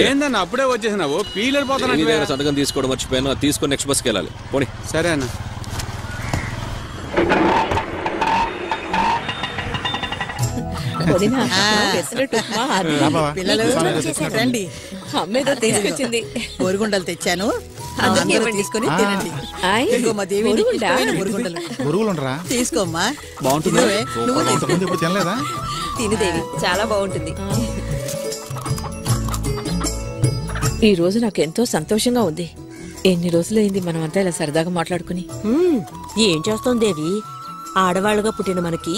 ఏందన్న అప్పుడే వచ్చేసినావు? పీలర్ పోతాను. సంతకం తీసుకోవడం మర్చిపోయాను. తీసుకొని నెక్స్ట్ బస్కి వెళ్ళాలి. పోనీ. సరే అన్న. అమ్మేదో తీసుకొచ్చింది. బొరుగుండలు తెచ్చాను, తీసుకుని తినండి. తీసుకోమ్మా. తినదేవి, చాలా బాగుంటుంది. ఈ రోజు నాకు ఎంతో సంతోషంగా ఉంది. ఎన్ని రోజులైంది మనం అంతా ఇలా సరదాగా మాట్లాడుకుని. ఏం చేస్తాం దేవి, ఆడవాళ్ళుగా పుట్టిన మనకి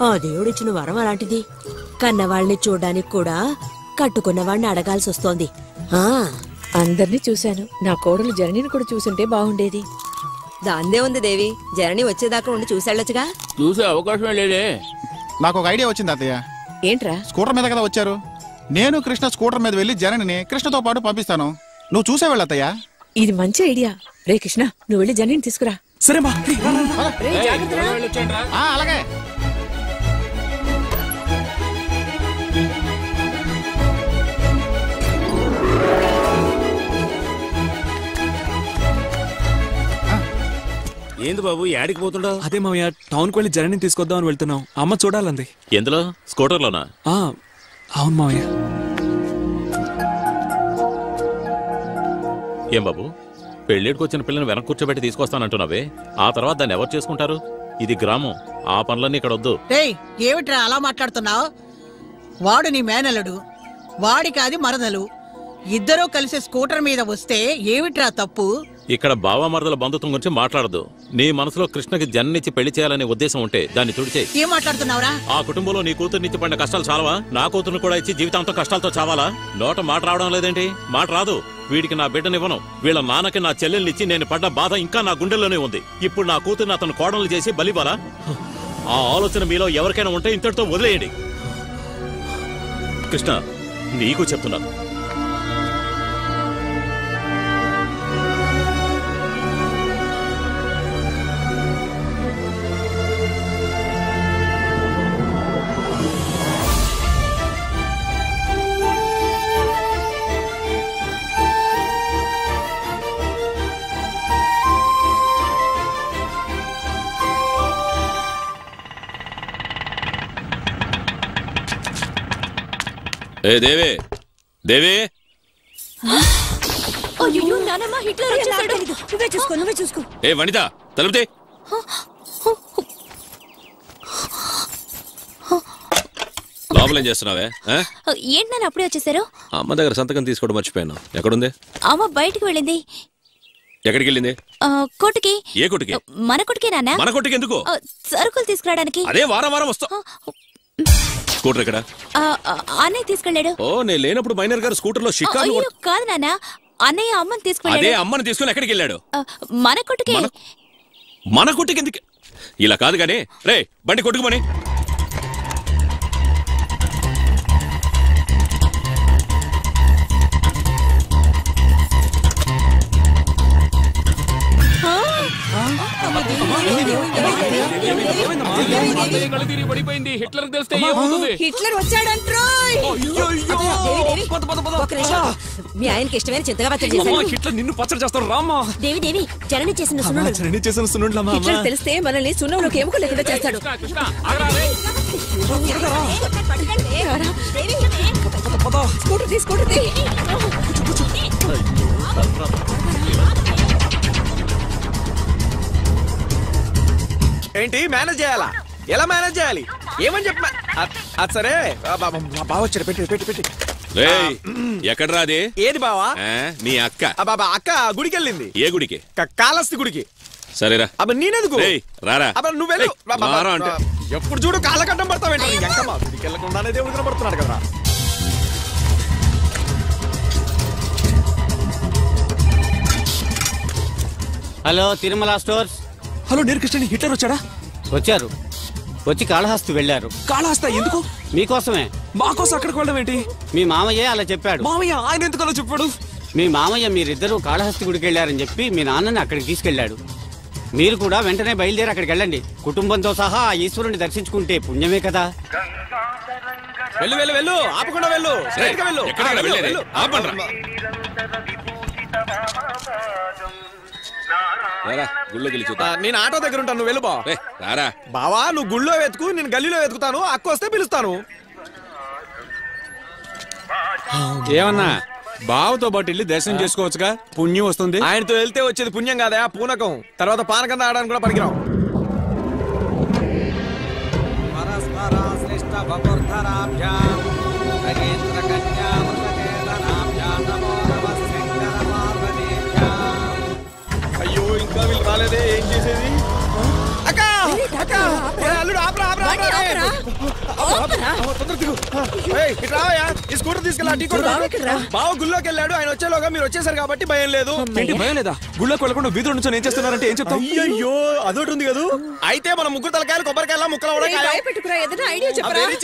ఆ దేవుడిచ్చిన వరం అలాంటిది. కన్నవాళ్ళని చూడడానికి కూడా కట్టుకున్న వాడిని అడగాల్సి వస్తోంది. అందరినీ చూశాను, నా కోడలు జననిని కూడా చూసుంటే బాగుండేది. దాందే ఉంది దేవి, జనని వచ్చేదాకా ఉండి చూసేళ్ళొచ్చుగా. చూసే అవకాశమే లేదే. నాకు ఒక ఐడియా వచ్చింది అత్తయ్య. ఏంట్రా? స్కూటర్ మీద కదా వచ్చారు, నేను కృష్ణ స్కూటర్ మీద వెళ్లి జనని కృష్ణతో పాటు పంపిస్తాను. నువ్వు చూసేవాళ్ళు అత్తయ్య. ఇది మంచి ఐడియా. రే కృష్ణ, నువ్వు వెళ్ళి జనని తీసుకురా. సరే మా. అలాగే. ఏంది బాబు, యాడికి పోతుండవు? అదే మామయ్య, టౌన్కి వెళ్ళి జనని తీసుకొద్దామని వెళ్తున్నాం. అమ్మ చూడాలంది. ఎందులో? స్కూటర్లోనా? అవును మామయ్య. ఏం బాబు, పెళ్లిడికి వచ్చిన పిల్లని వెనక కూర్చోబెట్టి తీసుకొస్తానంటున్నావే, ఆ తర్వాత దాన్ని ఎవరు చేసుకుంటారు? ఇది గ్రామం, ఆ పనులన్నీ ఇక్కడ వద్దు. ఏమిట్రా అలా మాట్లాడుతున్నావు? వాడు నీ మేనలుడు, వాడికి అది మరదలు. ఇద్దరూ కలిసి స్కూటర్ మీద వస్తే ఏమిట్రా తప్పు? ఇక్కడ బావ మరదల బంధుత్వం గురించి మాట్లాడదు. నీ మనసులో కృష్ణకి జన్నిచ్చి పెళ్లి చేయాలనే ఉద్దేశం ఉంటే దాన్ని తుడిచే. ఏం మాట్లాడుతున్నావురా? ఆ కుటుంబంలో నీ కూతుర్నిచ్చి పడిన కష్టాలు చాలవా? నా కూతురుని కూడా ఇచ్చి జీవితాంతం కష్టాలతో చావాలా? నోట మాట రావడం లేదేంటి? మాట రాదు. వీడికి నా బిడ్డనివ్వను, వీళ్ళ నాన్నకి నా చెల్లెల్నిచ్చి నేను పడ్డ బాధ ఇంకా నా గుండెల్లోనే ఉంది. ఇప్పుడు నా కూతుర్ని అతను కోడలు చేసి బలిబాలా? ఆ ఆలోచన మీలో ఎవరికైనా ఉంటే ఇంతటితో వదిలేయండి. కృష్ణ, నీకు చెప్తున్నాను. ఏ దేవి, దేవి! నువ్వే చూసుకో. ఏ వనిత, తలుపుతే. లోపల ఏం చేస్తున్నావే? ఏంటి నాన్న అప్పుడే వచ్చేసారు? అమ్మ దగ్గర సంతకం తీసుకోవడం మర్చిపోయాను. ఎక్కడుంది? అమ్మ బయటికి వెళ్ళింది. ఎక్కడికి వెళ్ళింది? కొట్టుకి. ఏ కొట్టుకి? మన కొట్టుకే నాన్న. మన కొట్టుకి ఎందుకు? సరుకులు తీసుకురావడానికి. అదే వారం వారం వస్తా. స్కూటర్ ఎక్కడ? అన్నయ్య తీసుకెళ్ళాడు. ఓ, నేను లేనప్పుడు మైనర్ గారు స్కూటర్ లో షికారు. కాదు నాన్న, అన్నయ్య అమ్మని తీసుకెళ్ళాడు. అదే అమ్మని తీసుకుని ఎక్కడికి వెళ్ళాడు? మన కొట్టుకి. మన కొట్టుకి ఎందుకు? ఇలా కాదు గానీ, రే బండి కొట్టుకుమని. హిట్లర్ వచ్చాడంట్రో. మీ ఆయనకి ఇష్టమైన చింతగా పచ్చడి చేశాను. హిట్లర్ నిన్ను పచ్చడి చేస్తాడు. రామా. దేవి జనని చేసిన సున్నుండు. హిట్లర్ తెలిస్తే మనల్ని సున్నంలోకి ఎముక లేకుండా చేస్తాడు. స్కూటర్ ఏంటి మేనేజ్ చేయాలా? ఎలా మేనేజ్ చేయాలి? ఏమని చెప్ప. సరే బావ వచ్చాడు. పెట్టి ఎక్కడ రాది? ఏది బావా? నీ అక్క. అక్క గుడికి వెళ్ళింది. ఏ గుడికి? కాళహస్తి గుడికి. సరేరా. నేనెందుకు? రారా. నువ్వు వెళ్ళు. ఎప్పుడు చూడు కాళ్ళ కట్టం పడతావేంటి? గుడికి వెళ్ళకుండానే దేవుడు కనబడుతున్నాడు కదా. Hello, Tirumala stores. హలో, నేను కృష్ణ. హిట్లర్ వచ్చాడా? వచ్చారు. వచ్చి కాళహస్తి వెళ్లారు. కాళహస్తి ఎందుకు? మీకోసమే. మాకోసం అక్కడికి వెళ్ళడం ఏంటి? మీ మామయ్య అలా చెప్పాడు. మామయ్య? ఆయన ఎందుకు అలా చెప్పాడు? మీ మామయ్య మీరిద్దరూ కాళహస్తి గుడికి వెళ్లారని చెప్పి మీ నాన్నని అక్కడికి తీసుకెళ్లాడు. మీరు కూడా వెంటనే బయలుదేరి అక్కడికి వెళ్ళండి. కుటుంబంతో సహా ఆ ఈశ్వరుని దర్శించుకుంటే పుణ్యమే కదా. వెళ్ళు వెళ్ళు వెళ్ళు ఆపకుండా వెళ్ళు స్ట్రైట్ గా వెళ్ళు వెళ్ళు. నేను ఆటో దగ్గర ఉంటాను, నువ్వు వెళ్ళు బావా. నువ్వు గుళ్ళో వెతుకు, నేను గల్లీలో వెతుకుతాను. అక్క వస్తే పిలుస్తాను. ఏమన్నా బావతో పాటు వెళ్ళి దర్శనం చేసుకోవచ్చుగా, పుణ్యం వస్తుంది. ఆయనతో వెళ్తే వచ్చేది పుణ్యం కాదా, పూనకం. తర్వాత పానకం తాగడానికి కూడా పనికిరాం. అయ్యో ఇంకా వీళ్ళు రాలేదే, ఏం చేసేది? అక్క అక్క అల్లుడు ఆపరా ఆపరా ఈ స్కూటర్ తీసుకెళ్ళి బావ గుళ్ళోకి వెళ్ళాడు. ఆయన వచ్చేలోగా మీరు వచ్చేసారు కాబట్టి భయం లేదు. ఏంటి భయం లేదా? గుళ్ళోకి వెళ్ళకుండా వీధుల నుంచి ఏం చేస్తున్నారంటే ఏం చెప్తాం? అయ్యో అదొకటి ఉంది కదా. అయితే మనం ముగ్గురు తలకాయలు కొబ్బరికాయల ముక్కలు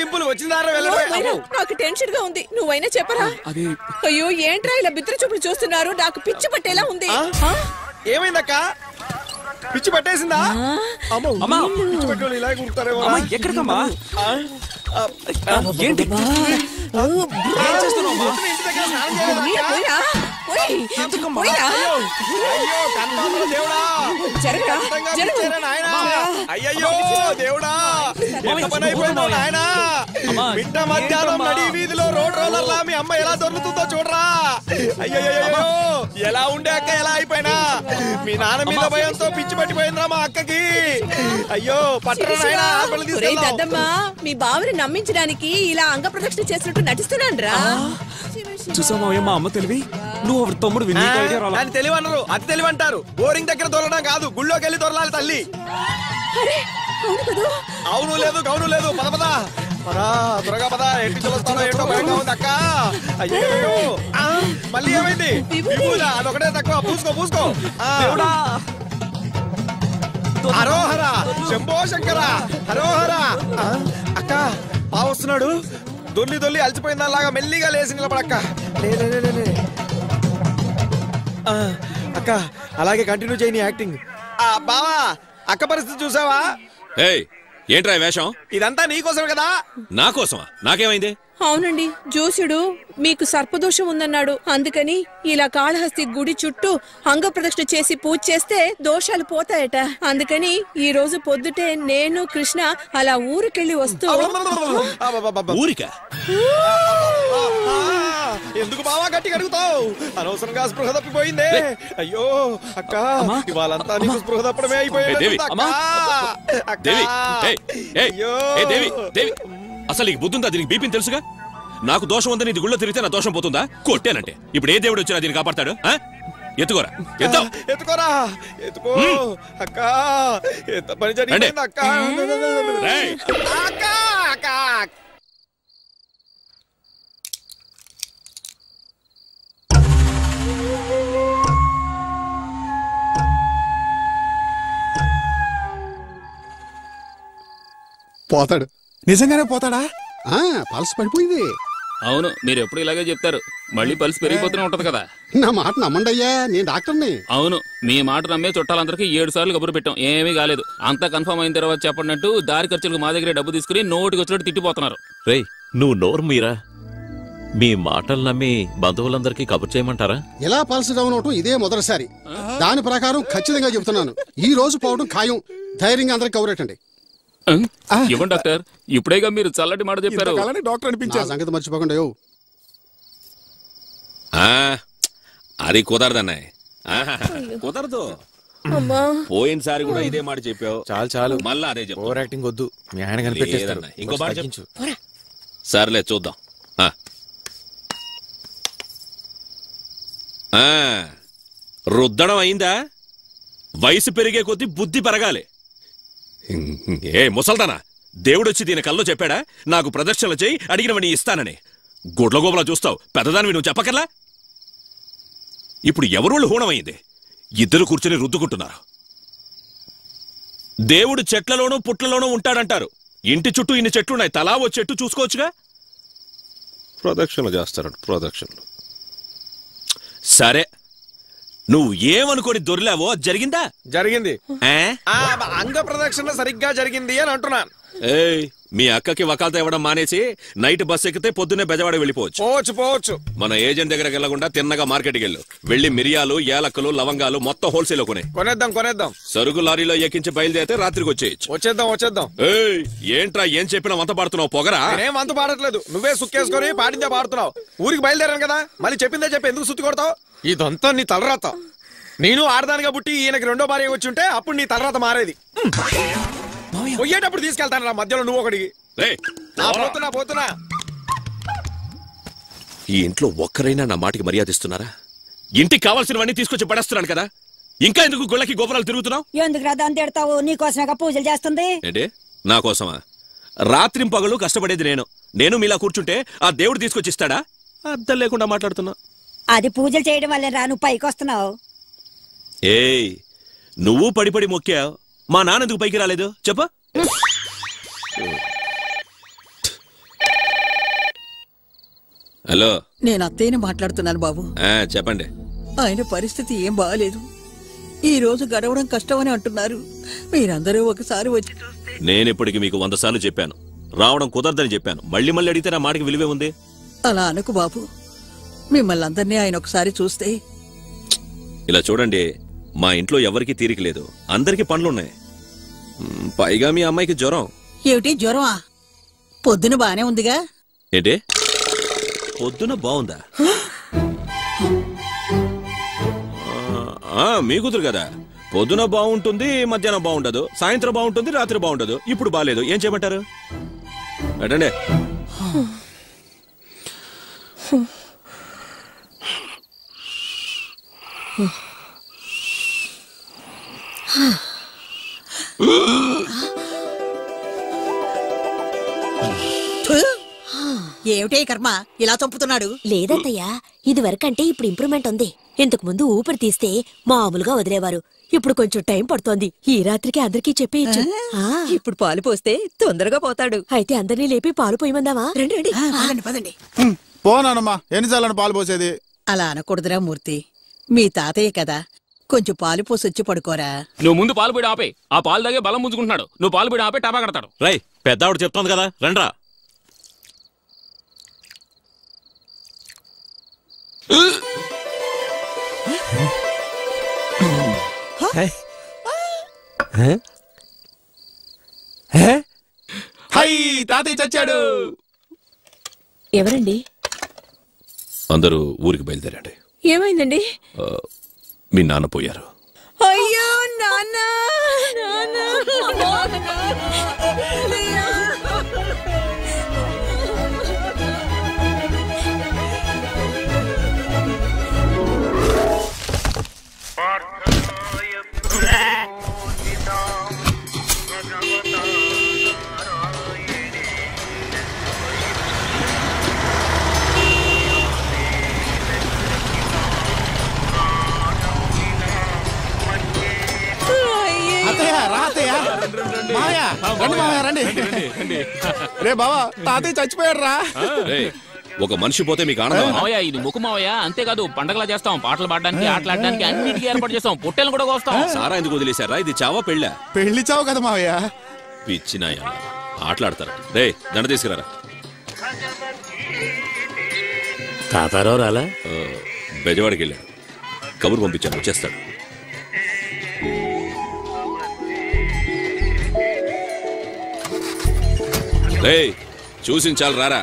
చింపులు వచ్చిన దారి వెళ్ళడం. నాకు టెన్షన్ గా ఉంది, నువ్వైనా చెప్పరా? అయ్యో ఏంట్రా ఇలా బిత్ర చూపులు చూస్తున్నారు? నాకు పిచ్చి పట్టేలా ఉంది. ఏమైందక్క? పిచ్చి పట్టేసిందా? పిచ్చి పట్టేవాళ్ళు ఇలా కుడతారేమో. ఎక్కడికమ్మా? ఏంటి అయ్యో దేవుడా, ఎంత పని అయిపోయిందో నాయనా. మిట్ట మధ్యాహ్నం నడి వీధిలో రోడ్ రోలర్లా మీ అమ్మ ఎలా దొరుకుతుందో చూడరా. అయ్యో ఎలా ఉండే అక్క ఎలా అయిపోయినా. మీ నాన్న మీద భయంతో పిచ్చి పట్టిపోయిందిరా మా అక్కకి. అయ్యో పట్టరా నాయనా. మీ బావని నమ్మించడానికి ఇలా అంగ ప్రదక్షిణ చేసినట్టు నటిస్తున్నాను రా. చూసామా మా అమ్మ తెలివి? నువ్వు తమ్ముడు అని తెలివి అనరు, అది తెలివి అంటారు. బోరింగ్ దగ్గర దొరలడం కాదు, గుళ్ళోకి వెళ్ళి దొరలాలి తల్లి. అవును లేదు గౌను లేదు. పద పద పదా త్వరగా పద. ఎట్టి చూస్తానో ఏంటో భయంగా ఉంది అక్క. అయ్యో మళ్ళీ ఏమైంది? అదొకటే తక్కువ. పూసుకో. హరోహర శంభో శంకర హరోహర. అక్క బావ వస్తున్నాడు. దొల్లి అలసిపోయిన దానిలాగా మెల్లిగా లేచి నిలబడక్క. అక్క అలాగే కంటిన్యూ చేయని యాక్టింగ్. బావా అక్క పరిస్థితి చూసావా? ఏంట్రా వేషం? ఇదంతా నీకోసమే కదా. నా కోసమా? నాకేమైంది? అవునండి, జోసుడు మీకు సర్పదోషం ఉందన్నాడు. అందుకని ఇలా కాళహస్తి గుడి చుట్టూ అంగ ప్రదక్షిణ చేసి పూజ చేస్తే దోషాలు పోతాయట. అందుకని ఈ రోజు పొద్దుటే నేను కృష్ణ అలా ఊరికెళ్ళి వస్తూ. ఊరికా? ఎందుకు బావా గట్టి అడుగుతావు? అనవసరంగా స్పృహ తప్పిపోయిందే. అయ్యో అక్క ఇవాళంతా నీకు స్పృహ తప్పడమే అయిపోయింది. అసలు నీకు బుద్ధుందా? దీనికి బీపీని తెలుసుగా. నాకు దోషం ఉందని ఇది గుళ్ళో తిరిగితే నా దోషం పోతుందా? కొట్టానంటే ఇప్పుడు ఏ దేవుడు వచ్చినా దీన్ని కాపాడతాడు? ఎత్తుకోరా ఎత్తుకోరా ఎత్తుకో అక్క. ఎంత పని జరిగింది అక్క. పోతాడు, నిజంగానే పోతాడా? పల్స్ పడిపోయింది. అవును, మీరు ఎప్పుడు ఇలాగే చెప్తారు. మళ్ళీ పల్స్ పెరిగిపోతూనే ఉంటది కదా. నా మాట నమ్మండి అయ్యా, నేను డాక్టర్ని. అవును, మీ మాట నమ్మే చుట్టాలందరికీ 7 సార్లు కబురు పెట్టాం, ఏమీ కాలేదు. అంతా కన్ఫర్మ్ అయిన తర్వాత చెప్పినట్టు దారి ఖర్చులకు మా దగ్గరే డబ్బు తీసుకుని నోటికి వచ్చినట్టు తిట్టిపోతున్నారు. రేయ్ నువ్వు నోరు మీరా? మీ మాటలు నమ్మి బంధువులందరికీ కబురు చేయమంటారా? ఇలా పల్స్ డౌన్ అవటం ఇదే మొదటిసారి. దాని ప్రకారం ఖచ్చితంగా చెబుతున్నాను, ఈ రోజు పోవడం ఖాయం. ధైర్యంగా అందరికి కబురెట్టండి. ఇవ్వండి డాక్టర్, ఇప్పుడేగా మీరు చల్లటి మాట చెప్పారు. డాక్టర్ అనిపించారు. సంగతి మర్చిపోకుండా. అది కుదరదన్నాయ్. కుదరదు. పోయినసారి కూడా ఇదే మాట చెప్పావు. చాలు మళ్ళా అదే చెప్పు. ఓవర్ యాక్టింగ్ వద్దు, మీ ఆయన కనిపెట్టేస్తారు. ఇంకో మాట చెప్పు. సర్లే చూద్దాం. రుద్దడం అయిందా? వయసు పెరిగే కొద్దీ బుద్ధి పెరగాలి. ఏ ముసల్దానా, దేవుడొచ్చి దీని కల్లో చెప్పాడా నాకు ప్రదర్శనలు చేయి, అడిగినవని ఇస్తానని? గుడ్ల గోబలా చూస్తావు, పెద్దదానివి నువ్వు చెప్పకర్లా. ఇప్పుడు ఎవరోళ్ళు హూణమైంది, ఇద్దరు కూర్చొని రుద్దుకుంటున్నారు. దేవుడు చెట్లలోనూ పుట్లలోనూ ఉంటాడంటారు. ఇంటి చుట్టూ ఇన్ని చెట్లున్నాయి, తలా ఓ చెట్టు చూసుకోవచ్చుగా. ప్రదక్షిణలు చేస్తారట, ప్రదక్షిణలు. సరే, నువ్వు ఏమనుకోని దొరిలావో జరిగిందా? జరిగింది. అంగ ప్రదక్షిణ సరిగ్గా జరిగింది అని అంటున్నాను. ఏయ్, మీ అక్కకి వకాల్తా ఇవ్వడం మానేసి నైట్ బస్ ఎక్కితే పొద్దున్నే బెజవాడ వెళ్ళిపోవచ్చు. పోవచ్చు. మన ఏజెంట్ దగ్గరకు వెళ్లకుండా తిన్నగా మార్కెట్కి వెళ్ళు. వెళ్లి మిరియాలు, యాలకులు, లవంగాలు మొత్తం హోల్సేల్ కొనేద్దాం. సరుకు లారీలో ఎక్కించి బయలుదేరితే రాత్రికి వచ్చేయచ్చు. వచ్చేద్దాం. ఏయ్, ఏంట్రా ఏం చెప్పినా వంత పాడుతున్నావు? పొగరా? నేనేం వంత పాడట్లేదు, నువ్వే సుక్కేసుకొని పాటించే పాడుతున్నావు. ఊరికి బయలుదేరాను కదా, మళ్ళీ చెప్పిందే చెప్పి ఎందుకు సుత్తి కొడతావు? ఇదంతా నీ తలరాత. నేను ఆడదానిగా పుట్టి ఈయనకి రెండో భార్య వచ్చి ఉంటే అప్పుడు నీ తలరాత మారేది. పోయేటప్పుడు తీసుకెళ్తాను రా, మధ్యలో నువ్వు ఒకడికి. పోతున్నా. ఈ ఇంట్లో ఒక్కరైనా నా మాటికి మర్యాదిస్తున్నారా? ఇంటికి కావాల్సినవన్నీ తీసుకొచ్చి పడేస్తున్నాను కదా, ఇంకా ఎందుకు గుళ్ళకి గోపురాలు తిరుగుతున్నావు? ఎందుకు రాదాన్ని తిడతావు? నీకోసమేగా పూజలు చేస్తుంది. ఏంటి నా కోసమా? రాత్రి పగలు కష్టపడేది నేను మీలా కూర్చుంటే ఆ దేవుడు తీసుకొచ్చి ఇస్తాడా? అర్థం లేకుండా మాట్లాడుతున్నా. అది పూజలు చేయడం వల్లే రా నువ్వు పైకి వస్తున్నావు. ఏయ్, నువ్వు పడి మొక్కావు, మా నాన్న ఎందుకు పైకి రాలేదు చెప్ప? హలో, నేను అత్తయ్యని మాట్లాడుతున్నాను బాబు. చెప్పండి. ఆయన పరిస్థితి ఏం బాగాలేదు. ఈ రోజు గడవడం కష్టమని అంటున్నారు. మీరందరూ ఒకసారి వచ్చి చూస్తే. నేను ఇప్పటికి మీకు 100 సార్లు చెప్పాను, రావడం కుదరదని చెప్పాను. మళ్ళీ అడిగితే నా మాటకి విలువే ఉంది. అలా అనుకు బాబు, మిమ్మల్ని అందరినీ ఆయన ఒకసారి చూస్తే. ఇలా చూడండి, మా ఇంట్లో ఎవరికి తీరిక లేదు, అందరికి పనులున్నాయి. పైగా మీ అమ్మాయికి జ్వరం. ఏమిటి జ్వరమా? పొద్దున బానే ఉందిగా. ఏంటి పొద్దున బాగుందా? మీ కూతురు కదా, పొద్దున బాగుంటుంది, మధ్యాహ్నం బాగుండదు, సాయంత్రం బాగుంటుంది, రాత్రి బాగుండదు. ఇప్పుడు బాలేదు, ఏం చేయమంటారు? అటండి. ఏమిటే కర్మ ఇలా చంపుతున్నాడు? లేదత్తయ్యా, ఇది వరకంటే ఇప్పుడు ఇంప్రూవ్మెంట్ ఉంది. ఇంతకు ముందు ఊపిరి తీస్తే మామూలుగా వదిలేవారు, ఇప్పుడు కొంచెం టైం పడుతోంది. ఈ రాత్రికి అందరికీ చెప్పేయచ్చు. ఇప్పుడు పాలు పోస్తే తొందరగా పోతాడు. అయితే అందరినీ లేపి పాలు పోయమందావా? రండి. పదండి. పోనానమ్మా, ఎన్నిసార్లు పాలు పోసేది? అలా అనకూడదురా మూర్తి, మీ తాతయ్య కదా, కొంచెం పాలు పోసొచ్చి పడుకోరా. నువ్వు ముందు పాలు పోయి ఆపే, ఆ పాలు తాగే బలం ముంచుకుంటున్నాడు. నువ్వు పాలు పోయి ఆపే, టపా కడతాడు. రై, పెద్దావిడ చెప్తోంది కదా, రండ్రా. తాతయ్య చచ్చాడు. ఎవరండి? అందరూ ఊరికి బయలుదేరండి. ఏమైందండి? మీ నాన్న పోయారు. అయ్యో నాన్న. రే బావా, తాతయ్య చచ్చిపోయాడు రా. ఒక మనిషి పోతే మీకు ఆనందం? మావయ్య, ఇది ముక్కు మావయ్య. అంతేకాదు, పండగలా చేస్తాం, పాటలు పాడడానికి, ఆటలాడడానికి, అన్నిటికీ ఏర్పాటు చేస్తాం. పొట్టెలను కూడా కోస్తాం. సారా ఎందుకు వదిలేశారా? ఇది చావా పెళ్ళా? పెళ్లి చావు కదా మావయ్య. పిచ్చినాయ ఆటలాడతారా? రే, దండ తీసుకురారా. తాతారావు రాలా? బెజవాడికి వెళ్ళాడు, కబురు పంపించాను, వచ్చేస్తాడు. రే, చూసించాలి, రారా.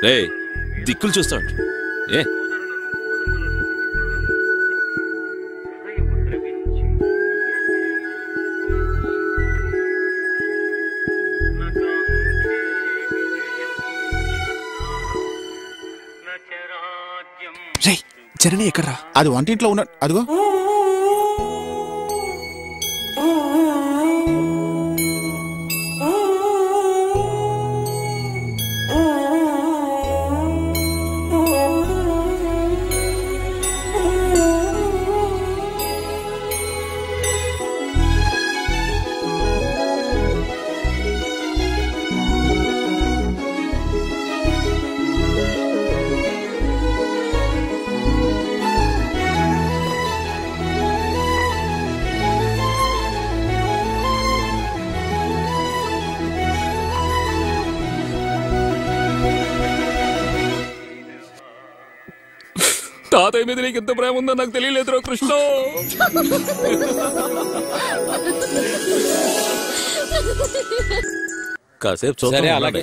రే, దిక్కులు చూస్తాడు. ఏ జనని ఎక్కడ్రా? అది వంటింట్లో ఉన్నాడు. అదిగో తాతయ్య మీద నీకు ఎంత ప్రేమ ఉందో నాకు తెలియలేదురా కృష్ణ. కాసేపు చూద్దాం. అలాగే